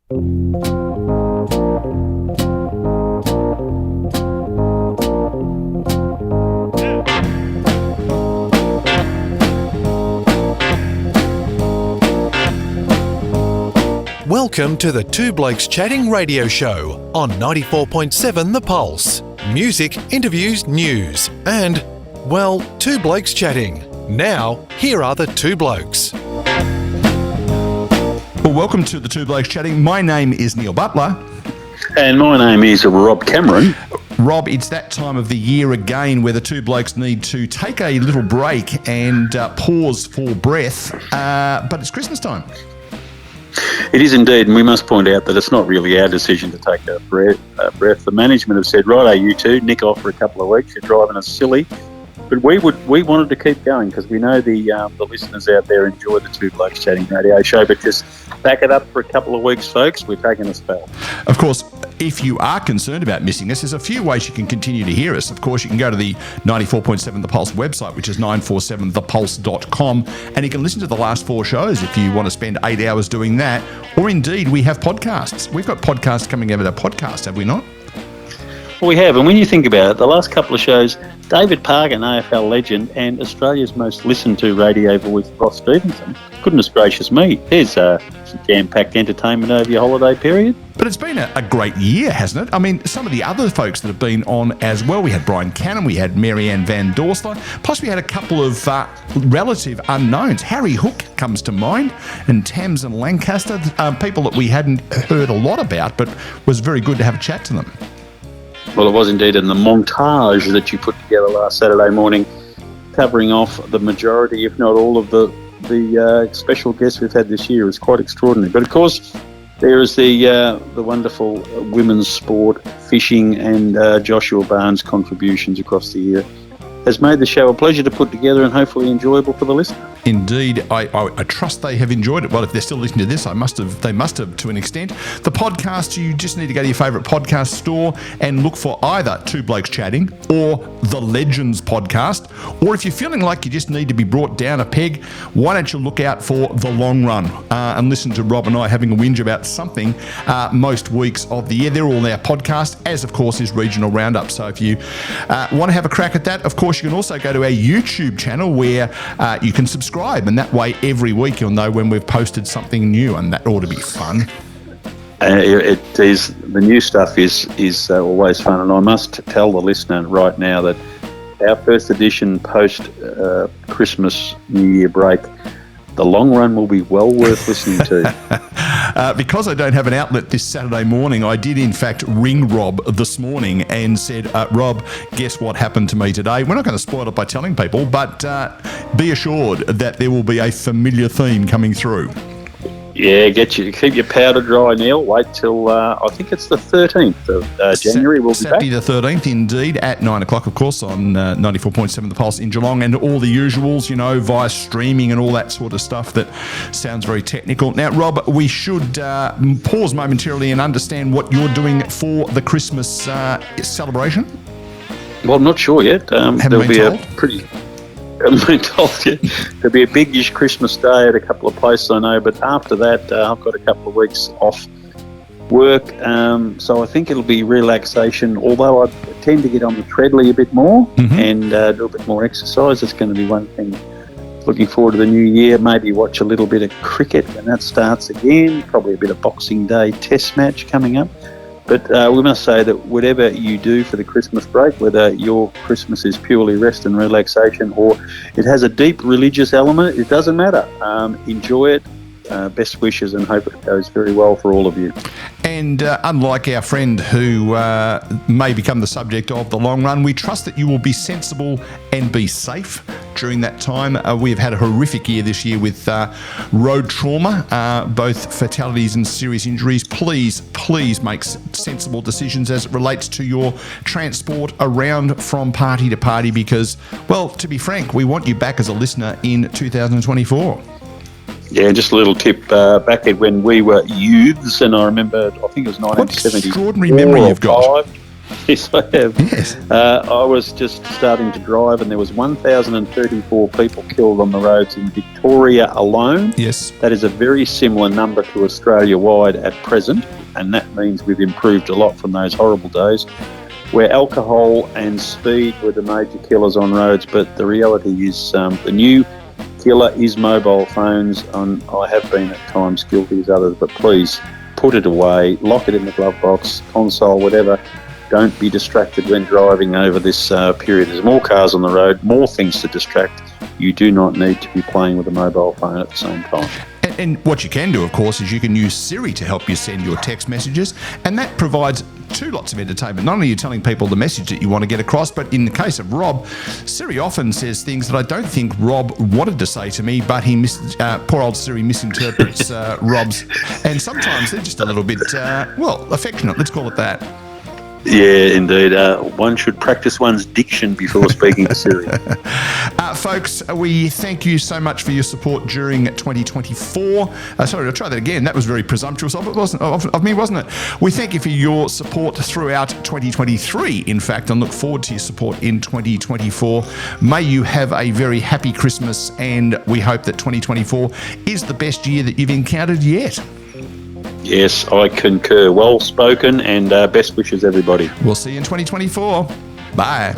Welcome to the Two Blokes Chatting radio show on 94.7 The Pulse. Music, interviews, news, and, well, Two Blokes Chatting. Now, here are the Two Blokes. Well, welcome to the Two Blokes Chatting. My name is Neil Butler. And my name is Rob Cameron. Rob, it's that time of the year again where the two blokes need to take a little break and pause for breath, but it's Christmas time. It is indeed, and we must point out that it's not really our decision to take a breath. The management have said, right, you two, nick off for a couple of weeks, you're driving us silly. But we wanted to keep going because we know the listeners out there enjoy the Two Blokes Chatting radio show, but just back it up for a couple of weeks, folks. We're taking a spell. Of course, if you are concerned about missing us, there's a few ways you can continue to hear us. Of course, you can go to the 94.7 The Pulse website, which is 947thepulse.com, and you can listen to the last four shows if you want to spend 8 hours doing that. Or indeed, we have podcasts. We've got podcasts coming out of our podcast, have we not? Well, we have, and when you think about it, the last couple of shows, David Parkin, AFL legend, and Australia's most listened to radio voice, Ross Stevenson. Goodness gracious me, there's some jam-packed entertainment over your holiday period. But it's been a great year, hasn't it? I mean, some of the other folks that have been on as well, we had Brian Cannon, we had Marianne Van Dorsler, plus we had a couple of relative unknowns. Harry Hook comes to mind, and Tamsin Lancaster, people that we hadn't heard a lot about, but was very good to have a chat to them. Well, it was indeed, and the montage that you put together last Saturday morning, covering off the majority, if not all, of the special guests we've had this year is quite extraordinary. But of course, there is the wonderful women's sport, fishing, and Joshua Barnes' contributions across the year has made the show a pleasure to put together and hopefully enjoyable for the listener. Indeed, I trust they have enjoyed it. Well, if they're still listening to this, they must have to an extent. The podcast, you just need to go to your favourite podcast store and look for either Two Blokes Chatting or The Legends Podcast. Or if you're feeling like you just need to be brought down a peg, why don't you look out for The Long Run and listen to Rob and I having a whinge about something most weeks of the year. They're all our podcast, as of course is Regional Roundup. So if you want to have a crack at that, of course, you can also go to our YouTube channel where you can subscribe, and that way every week you'll know when we've posted something new, and that ought to be fun. It is. The new stuff is always fun, and I must tell the listener right now that our first edition post Christmas New Year break, The Long Run, will be well worth listening to. Because I don't have an outlet this Saturday morning, I did in fact ring Rob this morning and said, Rob, guess what happened to me today? We're not going to spoil it by telling people, but be assured that there will be a familiar theme coming through. Yeah, keep your powder dry, Neil. Wait till, I think it's the 13th of January. We'll be Saturday back. the 13th, indeed, at 9 o'clock, of course, on 94.7 The Pulse in Geelong, and all the usuals, via streaming and all that sort of stuff that sounds very technical. Now, Rob, we should pause momentarily and understand what you're doing for the Christmas celebration. Well, I'm not sure yet. There'll be a pretty... I've been told there'll be a big-ish Christmas day at a couple of places I know, but after that I've got a couple of weeks off work, so I think it'll be relaxation, although I tend to get on the treadly a bit more and do a bit more exercise. It's going to be one thing. Looking forward to the new year, maybe watch a little bit of cricket when that starts again, probably a bit of Boxing Day test match coming up. But we must say that whatever you do for the Christmas break, whether your Christmas is purely rest and relaxation or it has a deep religious element, it doesn't matter. Enjoy it. Best wishes, and hope it goes very well for all of you. And unlike our friend who may become the subject of The Long Run, we trust that you will be sensible and be safe during that time. We've had a horrific year this year with road trauma, both fatalities and serious injuries. Please make sensible decisions as it relates to your transport around from party to party because, well, to be frank, we want you back as a listener in 2024. Yeah, just a little tip. Back when we were youths, and I remember, I think it was 1970. What extraordinary memory you've got. Yes, I have. Yes. I was just starting to drive, and there was 1,034 people killed on the roads in Victoria alone. Yes. That is a very similar number to Australia-wide at present, and that means we've improved a lot from those horrible days where alcohol and speed were the major killers on roads. But the reality is the new killer is mobile phones, and I have been at times guilty as others, but please put it away, lock it in the glove box, console, whatever. Don't be distracted when driving over this period. There's more cars on the road, more things to distract. You do not need to be playing with a mobile phone at the same time. And what you can do, of course, is you can use Siri to help you send your text messages, and that provides two lots of entertainment. Not only are you telling people the message that you want to get across, but in the case of Rob, Siri often says things that I don't think Rob wanted to say to me, but poor old Siri misinterprets Rob's, and sometimes they're just a little bit, affectionate, let's call it that. Yeah, indeed. One should practice one's diction before speaking to Siri. Folks, we thank you so much for your support during 2024. Sorry, I'll try that again. That was very presumptuous of me, wasn't it? We thank you for your support throughout 2023, in fact, and look forward to your support in 2024. May you have a very happy Christmas, and we hope that 2024 is the best year that you've encountered yet. Yes, I concur. Well spoken, and best wishes, everybody. We'll see you in 2024. Bye.